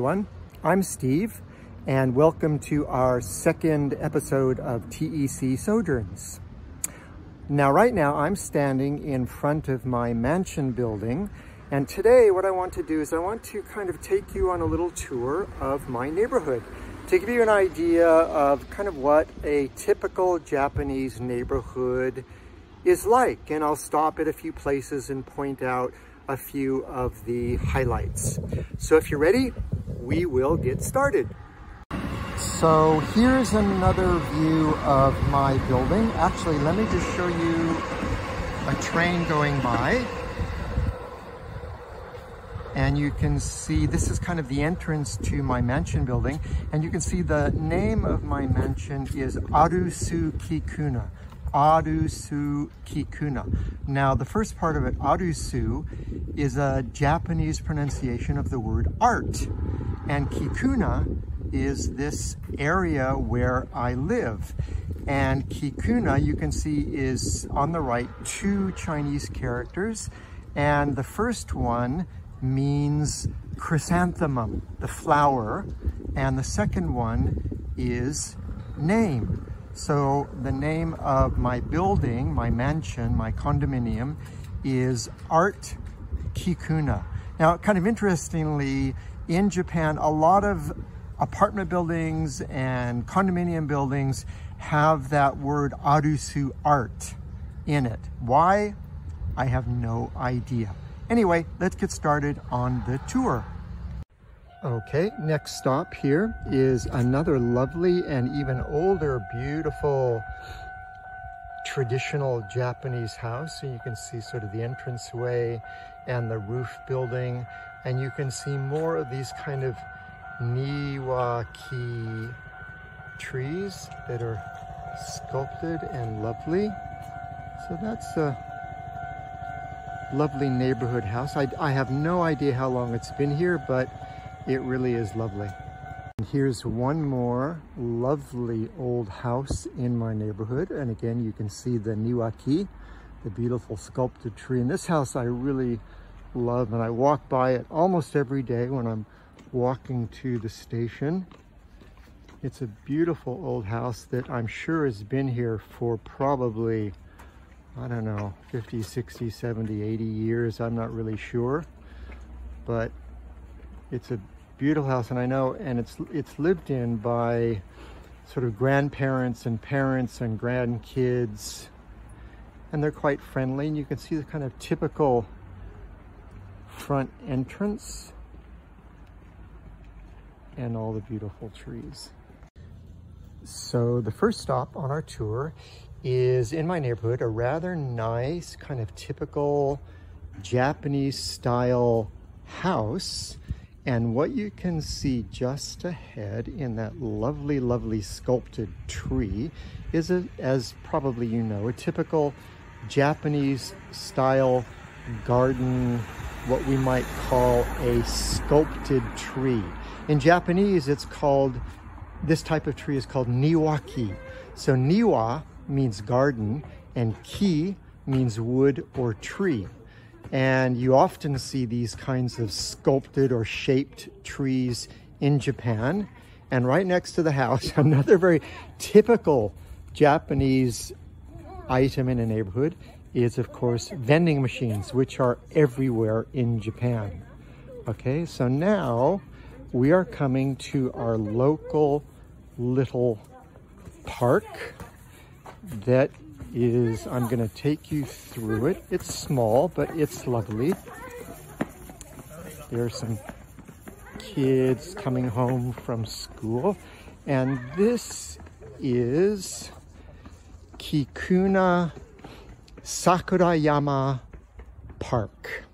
everyone. I'm Steve, and welcome to our second episode of TEC Sojourns. Now, right now, I'm standing in front of my mansion building, and today what I want to do is I want to kind of take you on a little tour of my neighborhood to give you an idea of kind of what a typical Japanese neighborhood is like. And I'll stop at a few places and point out a few of the highlights. So if you're ready, we will get started. So here's another view of my building. Actually, let me just show you a train going by. And you can see, this is kind of the entrance to my mansion building. And you can see the name of my mansion is Arusu Kikuna. Arusu Kikuna. Now, the first part of it, Arusu, is a Japanese pronunciation of the word art. And Kikuna is this area where I live. And Kikuna, you can see, is on the right, two Chinese characters. And the first one means chrysanthemum, the flower. And the second one is name. So the name of my building, my mansion, my condominium is Art Kikuna. Now, kind of interestingly, in Japan, a lot of apartment buildings and condominium buildings have that word Arusu, art, in it. Why? I have no idea. Anyway, let's get started on the tour. Okay, next stop here is another lovely and even older, beautiful, traditional Japanese house. So you can see sort of the entranceway and the roof building, and you can see more of these kind of niwaki trees that are sculpted and lovely. So that's a lovely neighborhood house. I have no idea how long it's been here, but it really is lovely. And here's one more lovely old house in my neighborhood. And again, you can see the niwaki, the beautiful sculpted tree. And this house I really love, and I walk by it almost every day when I'm walking to the station. It's a beautiful old house that I'm sure has been here for probably, I don't know, 50, 60, 70, 80 years. I'm not really sure, but it's a beautiful house, and I know, and it's lived in by sort of grandparents and parents and grandkids, and they're quite friendly. And you can see the kind of typical front entrance and all the beautiful trees. So the first stop on our tour is in my neighborhood, a rather nice kind of typical Japanese style house. And what you can see just ahead in that lovely, lovely sculpted tree is, as probably you know, a typical Japanese style garden, what we might call a sculpted tree. In Japanese, it's called, this type of tree is called niwaki. So niwa means garden, and ki means wood or tree. And you often see these kinds of sculpted or shaped trees in Japan. And right next to the house, another very typical Japanese item in a neighborhood is, of course, vending machines, which are everywhere in Japan. Okay, so now we are coming to our local little park that is, I'm going to take you through it. It's small, but it's lovely. There are some kids coming home from school, and this is Kikuna Sakurayama Park,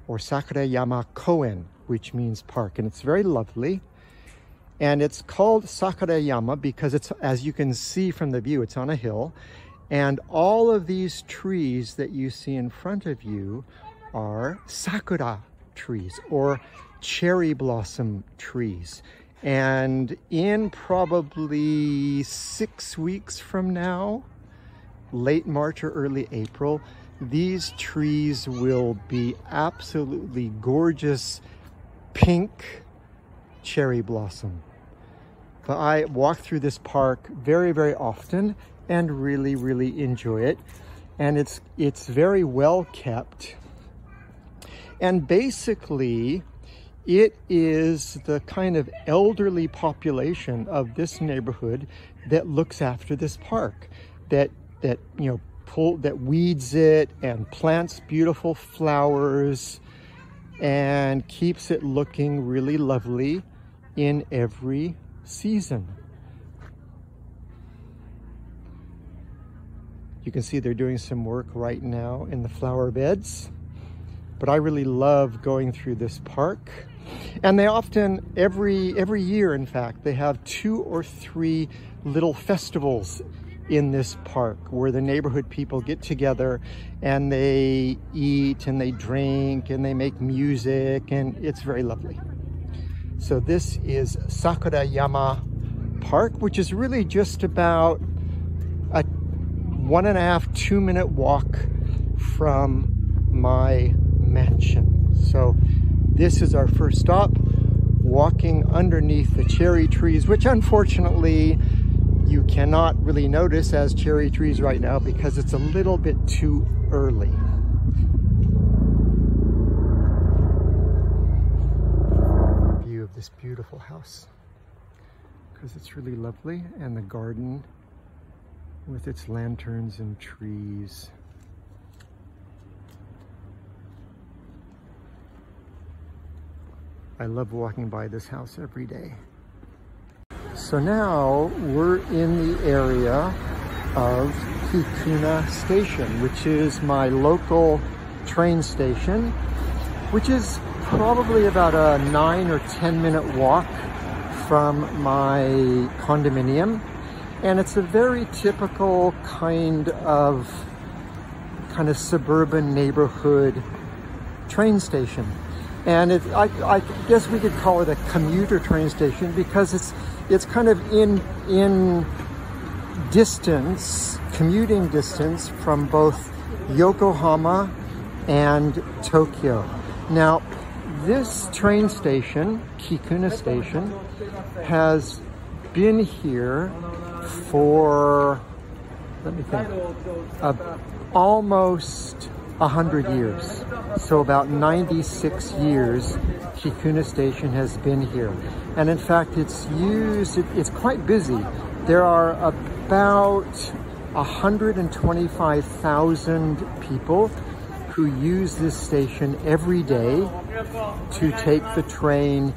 or Sakurayama Koen, which means park, and it's very lovely. And it's called Sakurayama because it's, as you can see from the view, it's on a hill. And all of these trees that you see in front of you are sakura trees or cherry blossom trees. And in probably 6 weeks from now, late March or early April, these trees will be absolutely gorgeous pink cherry blossom. But I walk through this park very, very often and really, really enjoy it. And it's very well kept. And basically, it is the kind of elderly population of this neighborhood that looks after this park, that weeds it and plants beautiful flowers and keeps it looking really lovely in every season. You can see they're doing some work right now in the flower beds, but I really love going through this park. And they often, every year in fact, they have 2 or 3 little festivals in this park where the neighborhood people get together and they eat and they drink and they make music, and it's very lovely. So this is Sakurayama Park, which is really just about a 1.5–2 minute walk from my mansion. So this is our first stop, walking underneath the cherry trees, which unfortunately you cannot really notice as cherry trees right now because it's a little bit too early. View of this beautiful house because it's really lovely, and the garden with its lanterns and trees. I love walking by this house every day. So now we're in the area of Kikuna Station, which is my local train station, which is probably about a 9 or 10 minute walk from my condominium. And it's a very typical kind of suburban neighborhood train station. And I guess we could call it a commuter train station because it's kind of in distance, commuting distance from both Yokohama and Tokyo. Now, this train station, Kikuna Station, has been here for, let me think, almost 100 years. So about 96 years Kikuna Station has been here. And in fact, it's quite busy. There are about 125,000 people who use this station every day to take the train,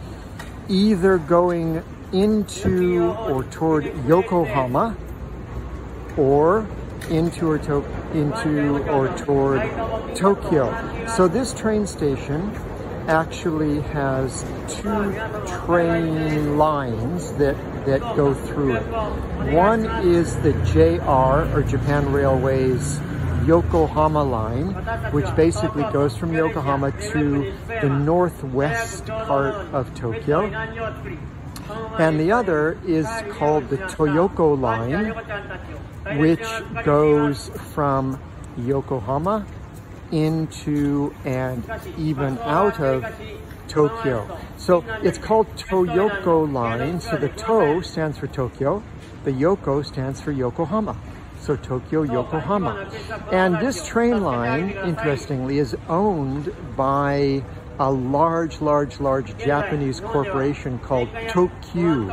either going into or toward Yokohama or into or toward Tokyo. So this train station actually has 2 train lines that go through it. One is the JR, or Japan Railways, Yokohama line, which basically goes from Yokohama to the northwest part of Tokyo. And the other is called the Toyoko line, which goes from Yokohama into and even out of Tokyo. So it's called Toyoko line. So the To stands for Tokyo, the Yoko stands for Yokohama. So Tokyo, Yokohama. And this train line, interestingly, is owned by a large Japanese corporation called Tokyu.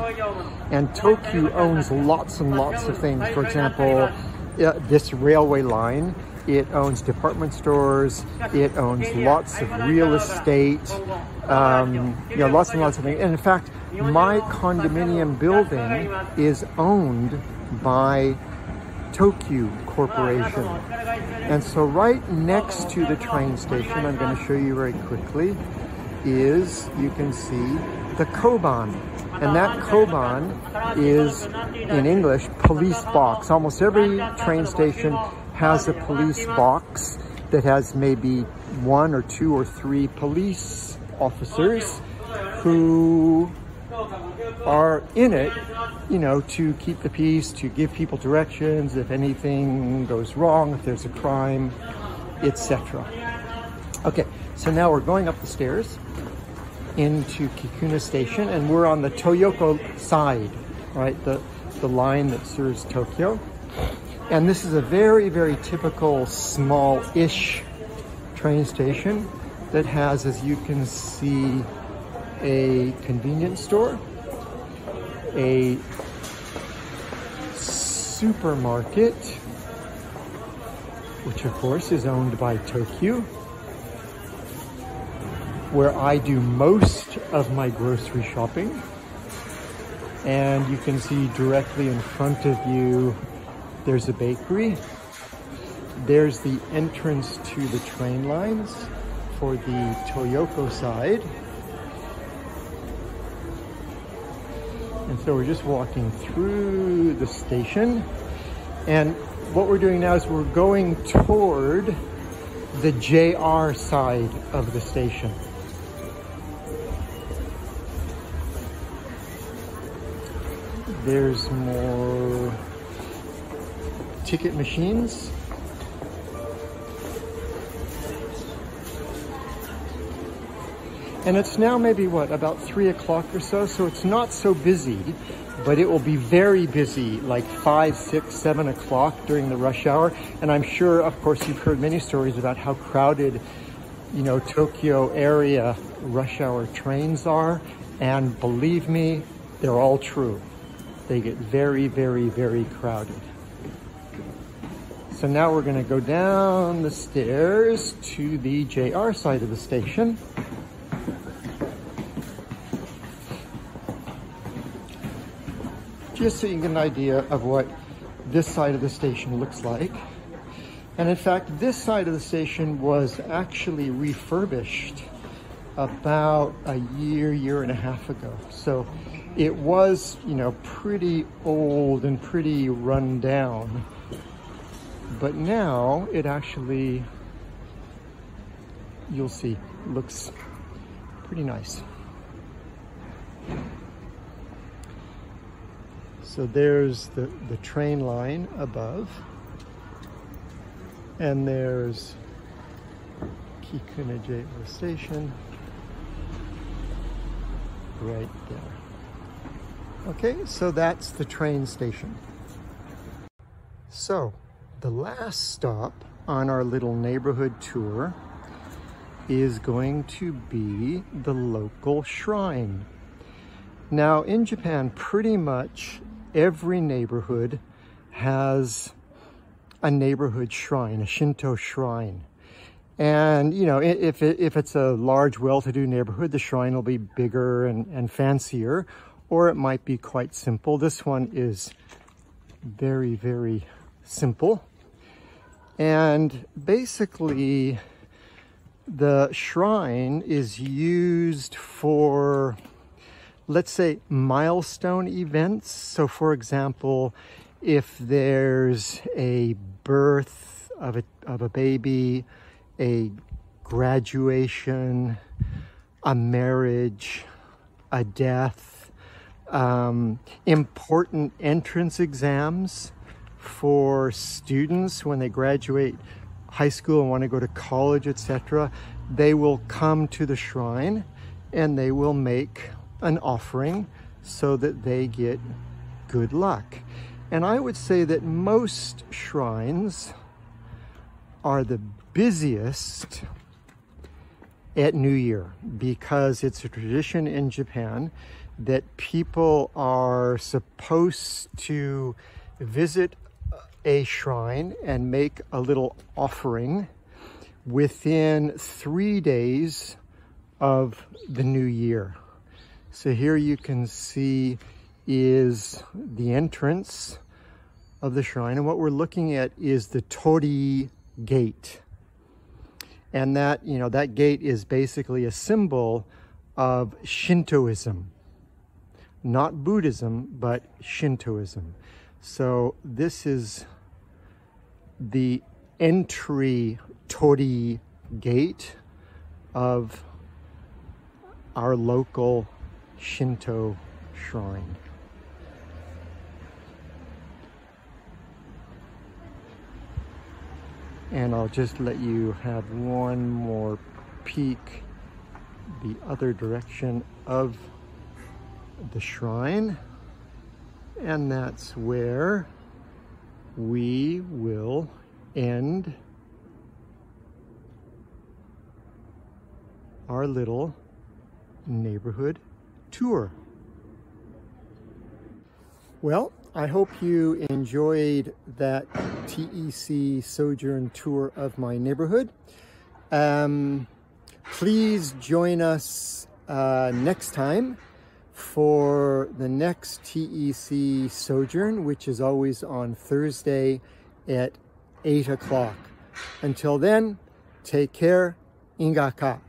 And Tokyu owns lots and lots of things. For example, this railway line, it owns department stores, it owns lots of real estate, lots and lots of things. And in fact, my condominium building is owned by Tokyu Corporation. And so right next to the train station, I'm going to show you very quickly, is, you can see, the Koban. And that Koban is, in English, police box. Almost every train station has a police box that has maybe 1 or 2 or 3 police officers who are in it, to keep the peace, to give people directions if anything goes wrong, if there's a crime, etc. Okay, so now we're going up the stairs. into Kikuna Station, and we're on the Toyoko side, right? The line that serves Tokyo. And this is a very, very typical small-ish train station that has, as you can see, a convenience store, a supermarket, which of course is owned by Tokyo, where I do most of my grocery shopping. And you can see directly in front of you, there's a bakery. There's the entrance to the train lines for the Toyoko side. And so we're just walking through the station. And what we're doing now is we're going toward the JR side of the station. There's more ticket machines. And it's now maybe, what, about 3 o'clock or so, so it's not so busy, but it will be very busy, like 5, 6, 7 o'clock during the rush hour. And I'm sure, of course, you've heard many stories about how crowded, you know, Tokyo area rush hour trains are. And believe me, they're all true. They get very, very, very crowded. So now we're going to go down the stairs to the JR side of the station. Just so you get an idea of what this side of the station looks like. And in fact, this side of the station was actually refurbished about a year and a half ago. So it was, you know, pretty old and pretty run down. But now it actually, you'll see, looks pretty nice. So there's the train line above. And there's Kikuna JR Station right there. Okay, so that's the train station. So the last stop on our little neighborhood tour is going to be the local shrine. Now in Japan, pretty much every neighborhood has a neighborhood shrine, a Shinto shrine. And, you know, if it's a large, well-to-do neighborhood, the shrine will be bigger and fancier, or it might be quite simple. This one is very, very simple. And basically, the shrine is used for, let's say, milestone events. So for example, if there's a birth of a baby, a graduation, a marriage, a death, important entrance exams for students when they graduate high school and want to go to college, etc., they will come to the shrine and they will make an offering so that they get good luck. And I would say that most shrines are the busiest at New Year, because it's a tradition in Japan that people are supposed to visit a shrine and make a little offering within 3 days of the new year. So here you can see is the entrance of the shrine, and what we're looking at is the Tori gate. And that, you know, that gate is basically a symbol of Shintoism. Not Buddhism, but Shintoism. So this is the entry Tori gate of our local Shinto shrine. And I'll just let you have one more peek the other direction of the shrine, and that's where we will end our little neighborhood tour. Well, I hope you enjoyed that TEC Sojourn tour of my neighborhood. Please join us next time for the next TEC Sojourn, which is always on Thursday at 8 o'clock. Until then, take care. Inga ka.